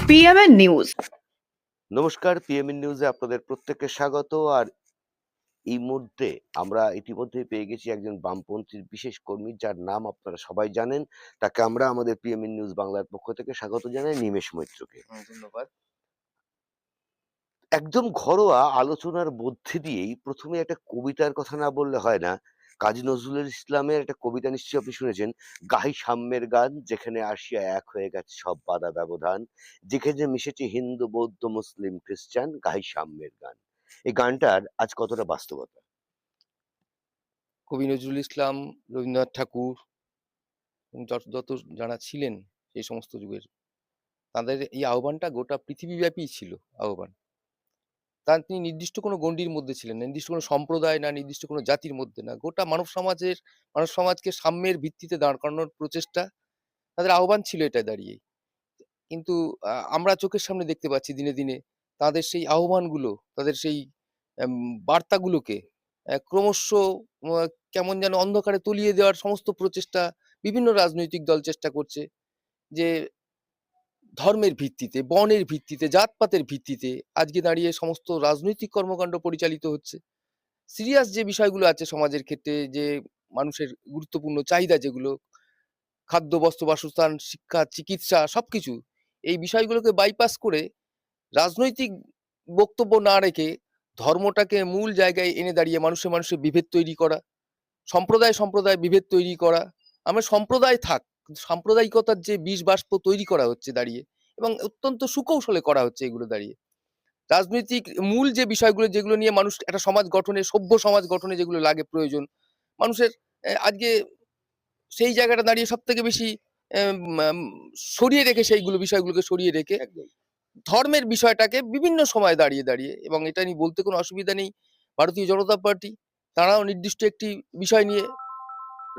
PMN news. নমস্কার, PMN নিউজে আপনাদের প্রত্যেককে স্বাগত। আর এই মুহূর্তে আমরা ইতিমধ্যেই পেয়ে গেছি একজন বামপন্থীর বিশেষ কর্মী, যার নাম আপনারা সবাই জানেন। তাকে আমরা আমাদের পিএমএন নিউজ বাংলার পক্ষ থেকে স্বাগত জানাই, নিমেষ মৈত্রকে। ধন্যবাদ। একদম ঘরোয়া আলোচনার মধ্যে দিয়েই প্রথমে একটা কবিতার কথা না বললে হয় না। কাজী নজরুল ইসলামের একটা কবিতা নিশ্চয়ই আপনি শুনেছেন, গাহি সাম্যের গান, যেখানে আসিয়া এক হয়ে গেছে সব বাধা ব্যবধান, যেখানে মিশেছে হিন্দু বৌদ্ধ মুসলিম খ্রিস্টান, গাহি সাম্যের গান। এই গানটার আজ কতটা বাস্তবতা? কবি নজরুল ইসলাম, রবীন্দ্রনাথ ঠাকুর এবং যত যারা ছিলেন সেই সমস্ত যুগের, তাদের এই আহ্বানটা গোটা পৃথিবীব্যাপী ছিল আহ্বান। তিনি নির্দিষ্ট কোনো গণ্ডির মধ্যে ছিলেন না, নির্দিষ্ট কোনো সম্প্রদায় না, নির্দিষ্ট কোনো জাতির মধ্যে না। গোটা মানব সমাজকে সাম্যের ভিত্তিতে দাঁড় করানোর প্রচেষ্টা, তাদের আহ্বান ছিল এটা দাঁড়িয়ে। কিন্তু আমরা চোখের সামনে দেখতে পাচ্ছি দিনে দিনে তাদের সেই আহ্বানগুলো, তাদের সেই বার্তাগুলোকে ক্রমশ কেমন যেন অন্ধকারে তলিয়ে দেওয়ার সমস্ত প্রচেষ্টা বিভিন্ন রাজনৈতিক দল চেষ্টা করছে। যে ধর্মের ভিত্তিতে, বর্ণের ভিত্তিতে, জাতপাতের ভিত্তিতে আজকে দাঁড়িয়ে সমস্ত রাজনৈতিক কর্মকাণ্ড পরিচালিত হচ্ছে। সিরিয়াস যে বিষয়গুলো আছে সমাজের ক্ষেত্রে, যে মানুষের গুরুত্বপূর্ণ চাহিদা যেগুলো, খাদ্য, বস্ত্র, বাসস্থান, শিক্ষা, চিকিৎসা, সবকিছু, এই বিষয়গুলোকে বাইপাস করে রাজনৈতিক বক্তব্য না রেখে ধর্মটাকে মূল জায়গায় এনে দাঁড়িয়ে মানুষে মানুষে বিভেদ তৈরি করা, সম্প্রদায় বিভেদ তৈরি করা। আমরা সম্প্রদায় থাক, সাম্প্রদায়িকতার যে বিষ বাষ্প তৈরি করা হচ্ছে দাঁড়িয়ে, এবং অত্যন্ত সুকৌশলে করা হচ্ছে এগুলো দাঁড়িয়ে। রাজনৈতিক মূল যে বিষয়গুলো, যেগুলো নিয়ে মানুষ একটা সমাজ গঠনে, সভ্য সমাজ গঠনে যেগুলো লাগে প্রয়োজন মানুষের, আজকে সেই জায়গাটা দাঁড়িয়ে সব থেকে বেশি সরিয়ে রেখে, সেইগুলো বিষয়গুলোকে সরিয়ে রেখে একদম ধর্মের বিষয়টাকে বিভিন্ন সময় দাঁড়িয়ে, এবং এটা নিয়ে বলতে কোনো অসুবিধা নেই, ভারতীয় জনতা পার্টি তারাও নির্দিষ্ট একটি বিষয় নিয়ে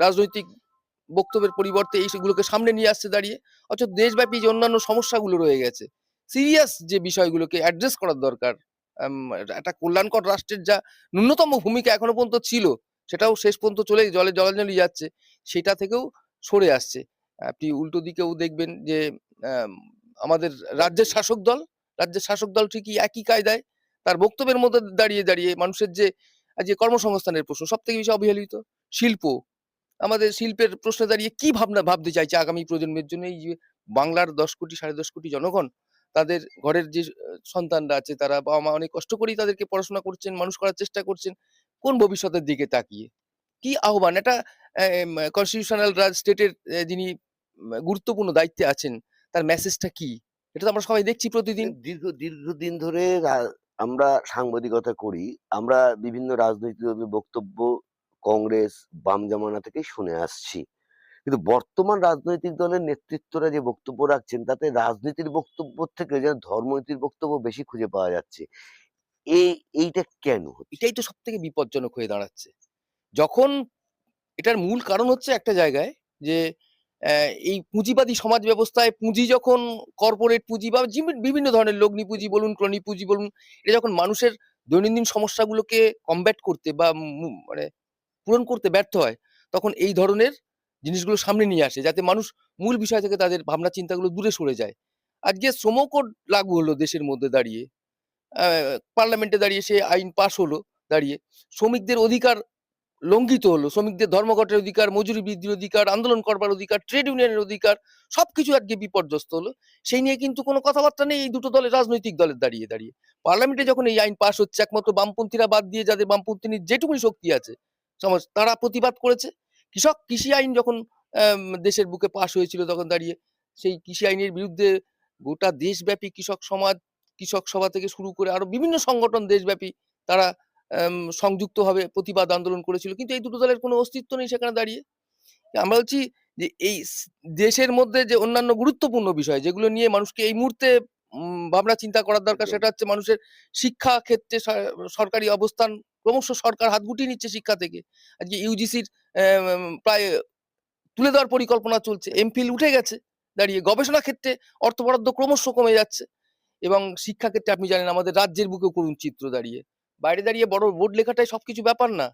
রাজনৈতিক বক্তব্যের পরিবর্তে এই সেগুলোকে সামনে নিয়ে আসছে দাঁড়িয়ে। অথচ দেশব্যাপী যে অন্যান্য সমস্যাগুলো রয়ে গেছে, সিরিয়াস যে বিষয়গুলোকে অ্যাড্রেস করার দরকার, একটা কল্যাণকর রাষ্ট্রের যা ন্যূনতম ভূমিকা এখনো পর্যন্ত ছিল, সেটাও শেষ পর্যন্ত চলে জলাঞ্জলি যাচ্ছে, সেটা থেকেও সরে আসছে। আপনি উল্টো দিকেও দেখবেন যে আম, আমাদের রাজ্যের শাসক দল ঠিকই একই কায়দায় তার বক্তব্যের মধ্যে দাঁড়িয়ে মানুষের যে আজকে কর্মসংস্থানের প্রশ্ন সব থেকে বেশি অবহেলিত, শিল্প, আমাদের শিল্পের প্রশ্নে দাঁড়িয়ে কি ভাবতে চাইছে আগামী প্রজন্মের জন্য। এই যে বাংলার 10 কোটি 10.5 কোটি জনগণ, তাদের ঘরের যে সন্তানরা আছে, তারা বাবা মা অনেক কষ্ট করেই তাদেরকে পড়াশোনা করছেন, মানুষ করার চেষ্টা করছেন, কোন ভবিষ্যতের দিকে তাকিয়ে কি আহ্বান এটা কনস্টিটিউশনাল স্টেটের যিনি গুরুত্বপূর্ণ দায়িত্বে আছেন, তার মেসেজটা কি, এটা তো আমরা সবাই দেখছি প্রতিদিন। দীর্ঘদিন ধরে আমরা সাংবাদিকতা করি। আমরা বিভিন্ন রাজনৈতিক দলের বক্তব্য কংগ্রেস, বাম জামানা থেকেই শুনে আসছি। কিন্তু বর্তমান রাজনৈতিক দলের নেতৃত্বরা যে বক্তব্য রাখছেন, তাতে রাজনীতির বক্তব্য থেকে যেন ধর্মনীতির বক্তব্য বেশি খুঁজে পাওয়া যাচ্ছে। এইটা কেন হচ্ছে? এটাই তো সব থেকে বিপজ্জনক হয়ে দাঁড়াচ্ছে। যখন এটার মূল কারণ হচ্ছে একটা জায়গায় যে এই পুঁজিবাদী সমাজ ব্যবস্থায় পুঁজি যখন, কর্পোরেট পুঁজি বা বিভিন্ন ধরনের লগ্নি পুঁজি বলুন, ক্রনি পুঁজি বলুন, এটা যখন মানুষের দৈনন্দিন সমস্যাগুলোকে কমব্যাট করতে বা মানে পূরণ করতে ব্যর্থ হয়, তখন এই ধরনের জিনিসগুলো সামনে নিয়ে আসে যাতে মানুষ মূল বিষয় থেকে তাদের ভাবনা চিন্তাগুলো দূরে সরে যায়। আজকে শ্রম কোড লাগু হলো দেশের মধ্যে দাঁড়িয়ে, পার্লামেন্টে দাঁড়িয়ে সে আইন পাশ হলো দাঁড়িয়ে, শ্রমিকদের অধিকার লঙ্ঘিত হলো, শ্রমিকদের ধর্মঘটের অধিকার, মজুরি বৃদ্ধির অধিকার, আন্দোলন করবার অধিকার, ট্রেড ইউনিয়নের অধিকার, সবকিছু আজকে বিপর্যস্ত হলো। সেই নিয়ে কিন্তু কোনো কথাবার্তা নেই এই দুটো দলের, রাজনৈতিক দলের দাঁড়িয়ে পার্লামেন্টে যখন এই আইন পাশ হচ্ছে, একমাত্র বামপন্থীরা বাদ দিয়ে যাদের বামপন্থী যেটুকুনি শক্তি আছে সমাজ, তারা প্রতিবাদ করেছে। কৃষি আইন যখন দেশের বুকে পাশ হয়েছিল, তখন দাঁড়িয়ে সেই কৃষি আইনের বিরুদ্ধে গোটা দেশব্যাপী কৃষক সমাজ, কৃষক সভা থেকে শুরু করে আরো বিভিন্ন সংগঠন দেশব্যাপী তারা সংযুক্তভাবে প্রতিবাদ আন্দোলন করেছিল। কিন্তু এই দুটো দলের কোনো অস্তিত্ব নেই সেখানে দাঁড়িয়ে। আমরা বলছি যে এই দেশের মধ্যে যে অন্যান্য গুরুত্বপূর্ণ বিষয় যেগুলো নিয়ে মানুষকে এই মুহূর্তে ভাবনা চিন্তা করার দরকার, সেটা হচ্ছে মানুষের শিক্ষা ক্ষেত্রে সরকারি অবস্থান। ক্রমশ সরকার হাত গুটিয়ে নিচ্ছে শিক্ষা থেকে। আজকে ইউজিসির প্রায় তুলে দেওয়ার পরিকল্পনা চলছে, এমফিল উঠে গেছে দাঁড়িয়ে, গবেষণা ক্ষেত্রে অর্থ বরাদ্দ ক্রমশ কমে যাচ্ছে। এবং শিক্ষা ক্ষেত্রে আপনি জানেন আমাদের রাজ্যের বুকেও করুণ চিত্র দাঁড়িয়ে, বাইরে দাঁড়িয়ে বড় বোর্ড লেখাটাই সবকিছু ব্যাপার না।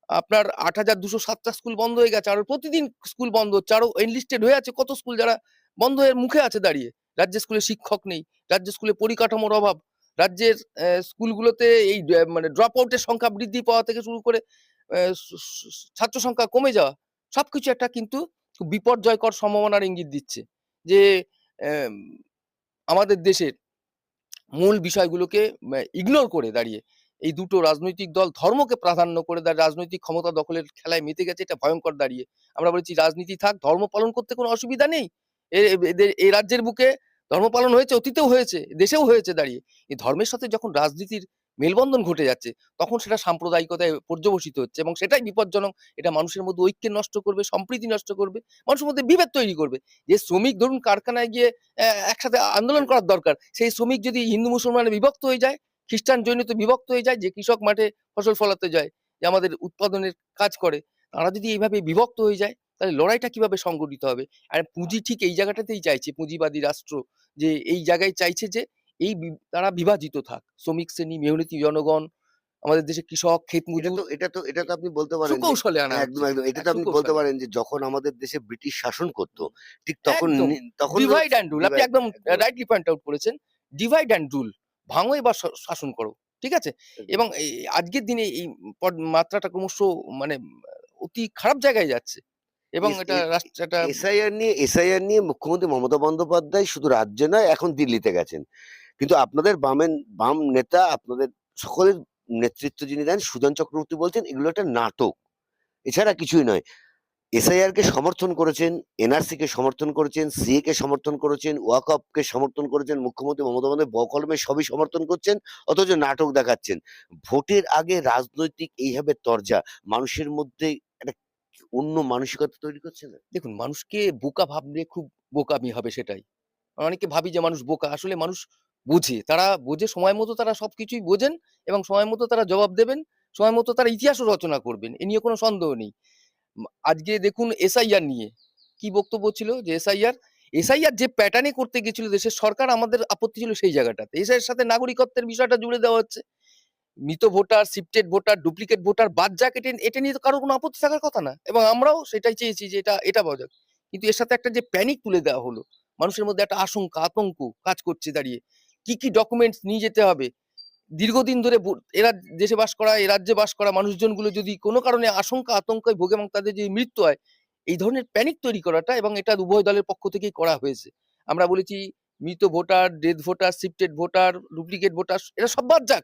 আপনার ৮,২০৭টা স্কুল বন্ধ হয়ে গেছে, আর প্রতিদিন স্কুল বন্ধ হচ্ছে, আরো এনলিস্টেড হয়ে আছে কত স্কুল যারা বন্ধ হয়ে মুখে আছে দাঁড়িয়ে। রাজ্যের স্কুলে শিক্ষক নেই, রাজ্যের স্কুলে পরিকাঠামোর অভাব, রাজ্যের স্কুলগুলোতে এই মানে ড্রপ আউটের সংখ্যা বৃদ্ধি পাওয়া থেকে শুরু করে ছাত্র সংখ্যা কমে যাওয়া, সবকিছু একটা কিন্তু খুব বিপর্যয়কর সম্ভাবনার ইঙ্গিত দিচ্ছে যে আম, আমাদের দেশের মূল বিষয়গুলোকে ইগনোর করে দাঁড়িয়ে এই দুটো রাজনৈতিক দল ধর্মকে প্রাধান্য করে রাজনৈতিক ক্ষমতা দখলের খেলায় মেতে গেছে। এটা ভয়ঙ্কর দাঁড়িয়ে। আমরা বলেছি রাজনীতি থাক, ধর্ম পালন করতে কোনো অসুবিধা নেই। এই রাজ্যের বুকে ধর্ম পালন হয়েছে, অতীতেও হয়েছে, দেশেও হয়েছে দাঁড়িয়ে। এই ধর্মের সাথে যখন রাজনীতির মেলবন্ধন ঘটে যাচ্ছে, তখন সেটা সাম্প্রদায়িকতায় পর্যবসিত হচ্ছে এবং সেটাই বিপজ্জনক। এটা মানুষের মধ্যে ঐক্য নষ্ট করবে, সম্প্রীতি নষ্ট করবে, মানুষের মধ্যে বিভেদ তৈরি করবে। যে শ্রমিক ধরুন কারখানায় গিয়ে একসাথে আন্দোলন করার দরকার, সেই শ্রমিক যদি হিন্দু মুসলমানে বিভক্ত হয়ে যায়, খ্রিস্টান জৈনতে বিভক্ত হয়ে যায়, যে কৃষক মাঠে ফসল ফলাতে যায়, যে আমাদের উৎপাদনের কাজ করে, তারা যদি এইভাবে বিভক্ত হয়ে যায়, তাহলে লড়াইটা কিভাবে সংগঠিত হবে? আর পুঁজি ঠিক এই জায়গাটাতেই চাইছে, পুঁজিবাদী রাষ্ট্র যে এই জায়গায় চাইছে যে তারা বিভাজিত থাক। শ্রমিক শ্রেণী, মেহনতি জনগণ, আমাদের দেশে কৃষক, ক্ষেত এটা মজুর তো এটা তো এটা তো আপনি বলতে পারেন যে সুকৌশলে আনা একদম হচ্ছে। একদম এটা তো আপনি বলতে সুকৌশলে। পারেন যে যখন আমাদের দেশে ব্রিটিশ শাসন করতো, হুম, ঠিক তখন একদম তখন ডিভাইড অ্যান্ড রুল। আপনি ডিভাইড একদম একদম রাইটলি পয়েন্ট আউট করেছেন। Divide and rule. ভাঙো এবার শাসন করো। ঠিক আছে? একদম। এবং এই আজকের দিনে এই মাত্রাটা ক্রমশ মানে অতি খারাপ জায়গায় যাচ্ছে। এবং এটা রাষ্ট্র এটা এসআইআর নিয়ে মুখ্যমন্ত্রী মমতা বন্দ্যোপাধ্যায় শুধু রাজ্যে নয় এখন দিল্লিতে গেছেন, কিন্তু আপনাদের বাম নেতা আপনাদের সকলের নেতৃত্ব যিনি দেন সুজন চক্রবর্তী বলছেন এগুলো একটা নাটক, এছাড়া কিছুই নয়। এসআইআর কে সমর্থন করেছেন, এনআরসি কে সমর্থন করেছেন, সিএ কে সমর্থন করেছেন, ওয়াকআপ কে সমর্থন করেছেন, মুখ্যমন্ত্রী মমতা বন্দ্যোপাধ্যায় বকলমে সবই সমর্থন করছেন, অথচ নাটক দেখাচ্ছেন। ভোটের আগে রাজনৈতিক এইভাবে তরজা মানুষের মধ্যে একটা অন্য মানসিকতা তৈরি করছে না? দেখুন, মানুষকে বোকা ভাবলে খুব বোকামি হবে সেটাই। অনেকে ভাবি যে মানুষ বোকা। আসলে মানুষ বোঝে। তারা বোঝে, সময় মতো তারা সবকিছুই বোঝেন এবং সময় মতো তারা জবাব দেবেন। সময় মতো তারা ইতিহাসও রচনা করবেন। এ নিয়ে কোনো সন্দেহ নেই। আজকে দেখুন এসআইআর নিয়ে কি বক্তব্য ছিল যে এসআইআর যে প্যাটার্নে করতে গেছিল দেশের সরকার, আমাদের আপত্তি ছিল সেই জায়গাটাতে। এসআইআর সাথে নাগরিকত্বের বিষয়টা জুড়ে দেওয়া হচ্ছে। মৃত voter, shifted voter, duplicate voter বাদ যাক, এটা নিয়ে তো কারো কোনো আপত্তি থাকার কথা না। এবং আমরাও সেটাই চেয়েছি যে এটা পাওয়া যাক। কিন্তু এর সাথে একটা যে প্যানিক তুলে দেওয়া হলো, মানুষের মধ্যে একটা আশঙ্কা, আতঙ্ক কাজ করছে দাঁড়িয়ে। কি ডকুমেন্টস নিয়ে যেতে হবে? দীর্ঘদিন ধরে এরা দেশে বাস করা, এ রাজ্যে বাস করা মানুষজনগুলো যদি কোনো কারণে আশঙ্কা, আতঙ্কে ভোগে এবং তাদের যদি মৃত্যু হয়, এই ধরনের প্যানিক তৈরি করাটা, এবং এটা উভয় দলের পক্ষ থেকেই করা হয়েছে। আমরা বলেছি মৃত voter, death voter, shifted voter, duplicate voter এরা সব বাদ যাক।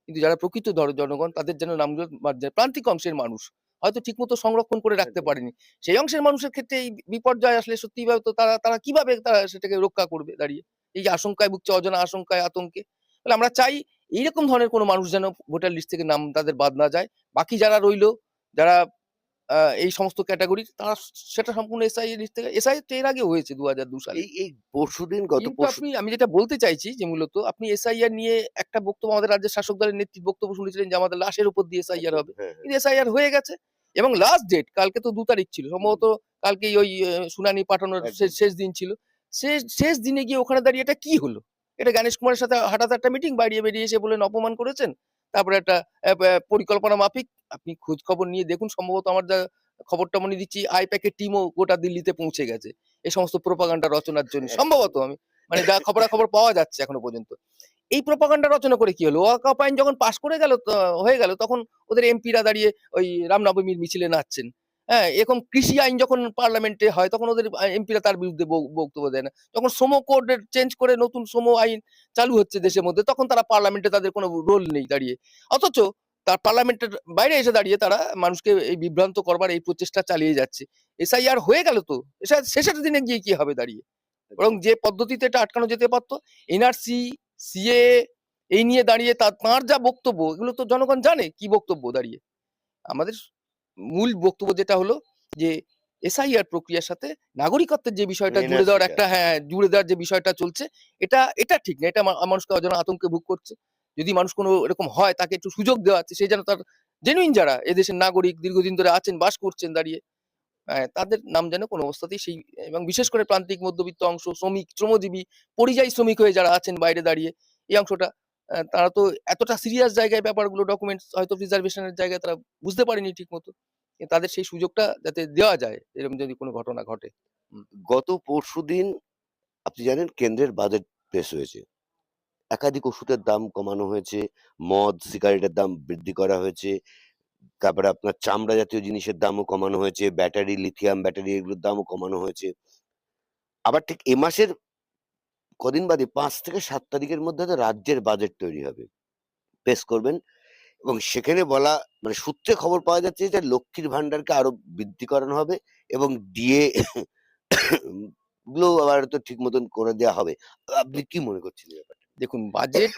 কিন্তু যারা প্রকৃত জনগণ তাদের যেন নামগুলো বাদ যায়। প্রান্তিক অংশের মানুষ হয়তো ঠিকমতো সংরক্ষণ করে রাখতে একদম। পারেনি। সেই অংশের মানুষের ক্ষেত্রে এই বিপর্যয় আসলে সত্যিই তো তারা কিভাবে তারা সেটাকে রক্ষা করবে দাঁড়িয়ে? এই যে আশঙ্কায় ভুগছে, অজানা আশঙ্কায়, আতঙ্কে। তাহলে আমরা চাই এইরকম ধরনের কোনো মানুষ যেন ভোটার লিস্ট থেকে নাম তাদের বাদ না যায়। বাকি যারা রইলো, যারা এই সমস্ত ক্যাটেগরির, তারা সেটা সম্পূর্ণ এসআই লিস্ট থেকে, এসআই তো এর আগেও হয়েছে ২০০২ সালে। এই পরশুদিন গত কিন্তু পরশু আমি যেটা বলতে চাইছি যে মূলত আপনি এসআইআর নিয়ে একটা বক্তব্য, আমাদের রাজ্যের শাসক দলের নেত্রীর বক্তব্য শুনেছিলেন যে আমাদের লাশের উপর দিয়ে এসআইআর একদম হবে। হ্যাঁ হ্যাঁ কিন্তু এসআইআর হয়ে গেছে এবং লাস্ট ডেট কালকে তো ২ তারিখ ছিল। হুম, সম্ভবত কালকেই ওই শুনানি পাঠানোর একদম শেষ দিন ছিল। শেষ দিনে গিয়ে ওখানে দাঁড়িয়ে এটা কি হলো? এটা গণেশ কুমারের সাথে হঠাৎ একটা মিটিং, বেরিয়ে এসে বললেন অপমান করেছেন। তারপরে একটা পরিকল্পনা মাফিক আপনি খোঁজ খবর নিয়ে দেখুন, সম্ভবত আমার যা খবরটা মনে দিচ্ছি আইপ্যাকের টিমও গোটা দিল্লিতে পৌঁছে গেছে এই সমস্ত প্রোপাগান্ডা রচনার জন্য। একদম সম্ভবত আমি মানে যা খবরাখবর পাওয়া যাচ্ছে এখনো পর্যন্ত। এই প্রোপাগান্ডা রচনা করে কি হলো? ওয়াকআপ আইন যখন পাস করে গেল, হয়ে গেল, তখন ওদের এমপিরা দাঁড়িয়ে ওই রামনবমীর মিছিলে নাচছেন। হ্যাঁ? এরকম কৃষি আইন যখন পার্লামেন্টে হয়, তখন ওদের এমপিরা তার বিরুদ্ধে বক্তব্য দেয় না। যখন শ্রম কোড চেঞ্জ করে নতুন শ্রম আইন চালু হচ্ছে দেশের মধ্যে, তখন তারা পার্লামেন্টে তাদের কোনো রোল নেই দাঁড়িয়ে। অথচ তার পার্লামেন্টের বাইরে এসে দাঁড়িয়ে তারা মানুষকে এই বিভ্রান্ত করবার এই প্রচেষ্টা চালিয়ে যাচ্ছে। এসআইআর হয়ে গেল তো, শেষের দিনে গিয়ে কি হবে দাঁড়িয়ে? বরং একদম যে পদ্ধতিতে এটা আটকানো যেতে পারতো, এনআরসি, সিএ এই নিয়ে দাঁড়িয়ে তার যা বক্তব্য, এগুলো তো জনগণ জানে কি বক্তব্য দাঁড়িয়ে। আমাদের মূল বক্তব্য যেটা হলো যে এসআইআর প্রক্রিয়ার সাথে নাগরিকত্বের যে বিষয়টা জুড়ে দেওয়ার এনআরসিটা একটা, হ্যাঁ, জুড়ে দেওয়ার যে বিষয়টা চলছে, এটা ঠিক না। এটা মানুষকে অজানা আতঙ্কে ভোগ করছে। যদি মানুষ কোনো এরকম হয়, তাকে একটু সুযোগ দেওয়া আছে, সে যেন তার জেনুইন যারা এদেশের নাগরিক দীর্ঘদিন ধরে আছেন, বাস করছেন দাঁড়িয়ে, তাদের নাম যেন কোনো অবস্থাতেই সেই, এবং বিশেষ করে প্রান্তিক মধ্যবিত্ত অংশ, শ্রমিক, শ্রমজীবী, পরিযায়ী শ্রমিক হয়ে যারা আছেন বাইরে দাঁড়িয়ে, এই অংশটা তারা তো এতটা সিরিয়াস জায়গায় ব্যাপারগুলো ডকুমেন্টস হয়তো প্রিজার্ভেশনের জায়গায় তারা বুঝতে পারেনি ঠিক মতো। তাদের সেই সুযোগটা যাতে দেওয়া যায় এরকম যদি কোনো ঘটনা ঘটে। গত পরশুদিন আপনি জানেন কেন্দ্রের বাজেট পেশ হয়েছে। একাধিক ওষুধের দাম কমানো হয়েছে, মদ, সিগারেটের দাম বৃদ্ধি করা হয়েছে। তারপরে আপনার চামড়া জাতীয় জিনিসের দামও কমানো হয়েছে, ব্যাটারি, লিথিয়াম ব্যাটারি এগুলোর দামও কমানো হয়েছে। আবার ঠিক এ মাসের কদিন বাদে ৫ থেকে ৭ তারিখের মধ্যে হয়তো রাজ্যের বাজেট তৈরি হবে। পেশ করবেন এবং সেখানে বলা মানে সূত্রে খবর পাওয়া যাচ্ছে যে লক্ষ্মীর ভান্ডারকে আরো বৃদ্ধি করানো হবে এবং ডিএ গুলো আবার হয়তো ঠিক মতন করে দেওয়া হবে। আপনি কি মনে করছেন এই ব্যাপারটা? দেখুন বাজেট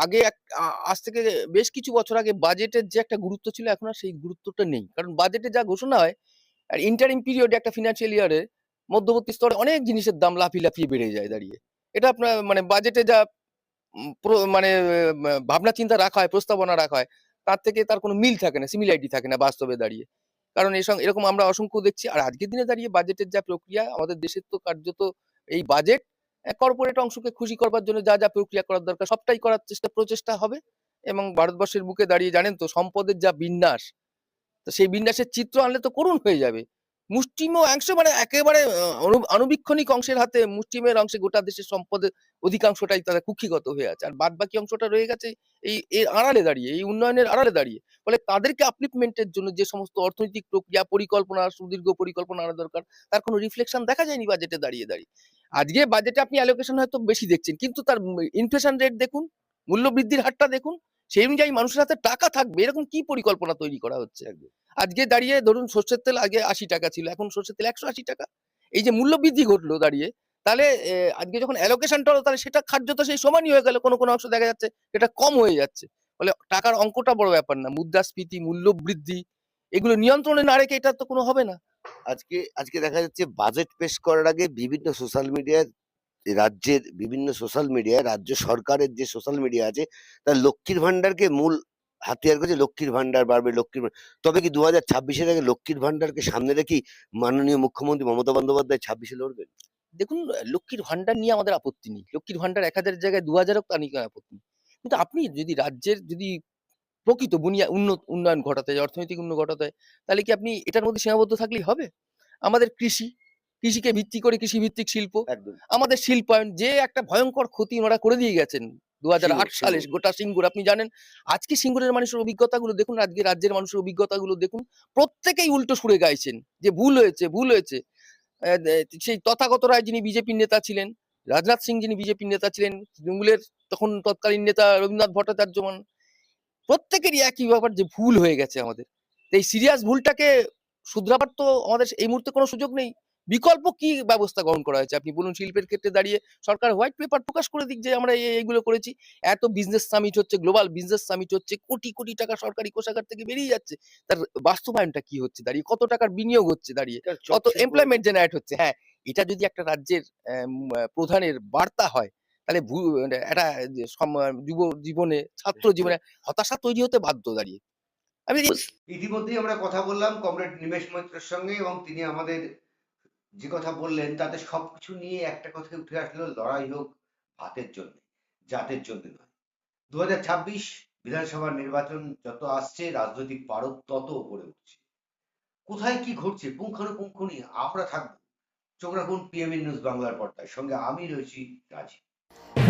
আগে আজ থেকে বেশ কিছু বছর আগে বাজেটের যে একটা গুরুত্ব ছিল এখন আর সেই গুরুত্বটা নেই। কারণ বাজেটে যা ঘোষণা হয় আর ইন্টারিম পিরিয়ডে একটা ফিন্যান্সিয়াল ইয়ারে মধ্যবর্তী স্তরে অনেক জিনিসের দাম লাফিয়ে, লাফিয়ে বেড়ে যায় দাঁড়িয়ে। এটা আপনার মানে বাজেটে যা মানে ভাবনা চিন্তা রাখা হয়, প্রস্তাবনা রাখা হয়, তার থেকে তার কোনো মিল থাকে না, সিমিলারিটি থাকে না বাস্তবে দাঁড়িয়ে। কারণ এরকম আমরা অসংখ্য দেখছি। আর আজকের দিনে দাঁড়িয়ে বাজেটের যা প্রক্রিয়া আমাদের দেশের তো কার্যত এই বাজেট কর্পোরেট অংশকে খুশি করবার জন্য যা, যা প্রক্রিয়া করার দরকার সবটাই করার প্রচেষ্টা হবে এবং ভারতবর্ষের বুকে দাঁড়িয়ে জানেন তো সম্পদের যা বিন্যাস, তো সেই বিন্যাসের চিত্র আনলে তো করুণ হয়ে যাবে। মুষ্টিমেয় অংশ মানে একেবারে আনুবীক্ষণিক অংশের হাতে মুষ্টিমেয় অংশে গোটা দেশের সম্পদের অধিকাংশটাই তারা কুক্ষিগত হয়ে আছে। আর বাদবাকি অংশটা রয়ে গেছে এর আড়ালে দাঁড়িয়ে, এই উন্নয়নের আড়ালে দাঁড়িয়ে। ফলে তাদেরকে আপলিফমেন্ট এর জন্য যে সমস্ত অর্থনৈতিক প্রক্রিয়া, পরিকল্পনা, সুদীর্ঘ পরিকল্পনা আনা দরকার, তার কোনো রিফ্লেকশন দেখা যায়নি বাজেটে দাঁড়িয়ে। আজকে বাজেটে আপনি অ্যালোকেশন হয়তো বেশি দেখছেন, কিন্তু তার ইনফ্লেশন রেট দেখুন, মূল্য বৃদ্ধির হারটা দেখুন, সেই অনুযায়ী মানুষের হাতে টাকা থাকবে এরকম কি পরিকল্পনা তৈরি করা হচ্ছে। আজকে দাঁড়িয়ে ধরুন সর্ষের তেল আগে ৮০ টাকা ছিল, এখন সর্ষের তেল ১৮০ টাকা। এই যে মূল্য বৃদ্ধি ঘটলো দাঁড়িয়ে, তাহলে আজকে যখন অ্যালোকেশনটা হলো তাহলে সেটা খাদ্য তো সেই সমানই হয়ে গেল, কোনো অংশ দেখা যাচ্ছে এটা কম হয়ে যাচ্ছে। ফলে টাকার অঙ্কটা বড় ব্যাপার না, মুদ্রাস্ফীতি, মূল্য বৃদ্ধি এগুলো নিয়ন্ত্রণে না রেখে এটা তো কোনো হবে না। আজকে দেখা যাচ্ছে বাজেট পেশ করার আগে বিভিন্ন সোশ্যাল মিডিয়ায় রাজ্যের বিভিন্ন সোশ্যাল মিডিয়ায় রাজ্য সরকারের যে সোশ্যাল মিডিয়া আছে তার লক্ষ্মীর ভান্ডারকে মূল হাতিয়ার করেছে। লক্ষ্মীর ভান্ডার বাড়বে, তবে কি ২০২৬-এর আগে লক্ষ্মীর ভান্ডারকে সামনে রেখেই মাননীয় মুখ্যমন্ত্রী মমতা বন্দ্যোপাধ্যায় ২৬-এ লড়বেন? দেখুন লক্ষ্মীর ভান্ডার নিয়ে আমাদের আপত্তি নেই। লক্ষ্মীর ভান্ডার ১,০০০ জায়গায় ২,০০০ হোক তা নিয়ে আপত্তি নেই। কিন্তু আপনি যদি রাজ্যের প্রকৃত উন্নয়ন ঘটাতে হয়, অর্থনৈতিক উন্নয়ন ঘটাতে হয়, তাহলে কি আপনি এটার মধ্যে সীমাবদ্ধ থাকলেই হবে? আমাদের কৃষিকে ভিত্তি করে কৃষিভিত্তিক শিল্প, একদম। আমাদের শিল্পায়ন যে একটা ভয়ঙ্কর ক্ষতি ওনারা করে দিয়ে গেছেন ২০০৮ সালে গোটা সিঙ্গুর। আপনি জানেন আজকে সিঙ্গুরের মানুষের অভিজ্ঞতাগুলো দেখুন, আজকে রাজ্যের মানুষের অভিজ্ঞতাগুলো দেখুন, প্রত্যেকেই উল্টো সুরে গাইছেন যে ভুল হয়েছে, ভুল হয়েছে। সেই তথাগত রায় যিনি বিজেপির নেতা ছিলেন, রাজনাথ সিং যিনি বিজেপির নেতা ছিলেন, তৃণমূলের তখন তৎকালীন নেতা রবীন্দ্রনাথ ভট্টাচার্য প্রত্যেকেরই একই ব্যাপার যে ভুল হয়ে গেছে আমাদের। এই সিরিয়াস ভুলটাকে শুধরাবার তো আমাদের এই মুহূর্তে কোনো সুযোগ নেই। বিকল্প কি ব্যবস্থা গ্রহণ করা হয়েছে আপনি বলুন? শিল্পের ক্ষেত্রে দাঁড়িয়ে সরকার হোয়াইট পেপার প্রকাশ করে দিক যে আমরা এইগুলো করেছি। এত বিজনেস সামিট হচ্ছে, গ্লোবাল বিজনেস সামিট হচ্ছে, কোটি, কোটি টাকা সরকারি কোষাগার থেকে বেরিয়ে যাচ্ছে। তার বাস্তবায়নটা কি হচ্ছে দাঁড়িয়ে? কত টাকার বিনিয়োগ হচ্ছে দাঁড়িয়ে? কত এমপ্লয়মেন্ট জেনারেট হচ্ছে? হ্যাঁ, এটা যদি একটা রাজ্যের প্রধানের বার্তা হয় তাহলে একটা যুব জীবনে, ছাত্র জীবনে হতাশা তৈরি হতে বাধ্য দাঁড়িয়ে। আমি ইতিমধ্যেই আমরা কথা বললাম কমরেড নিমেষ মৈত্রের সঙ্গে এবং তিনি আমাদের যে কথা বললেন তাতে সবকিছু নিয়ে একটা কথা উঠে আসলো, লড়াই হোক ভাতের জন্য, জাতের জন্য নয়। ২০২৬ বিধানসভা নির্বাচন যত আসছে রাজনৈতিক পারদ তত উপরে উঠছে। কোথায় কি ঘটছে পুঙ্খানুপুঙ্খ নিয়ে আমরা থাকবো। চোখ রাখুন পিএমএন নিউজ বাংলার পর্দায়, সঙ্গে আমি রয়েছি রাজীব।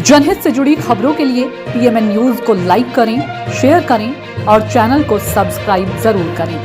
जनहित से जुड़ी खबरों के लिए पीएमएन न्यूज को लाइक करें, शेयर करें और चैनल को सब्सक्राइब जरूर करें।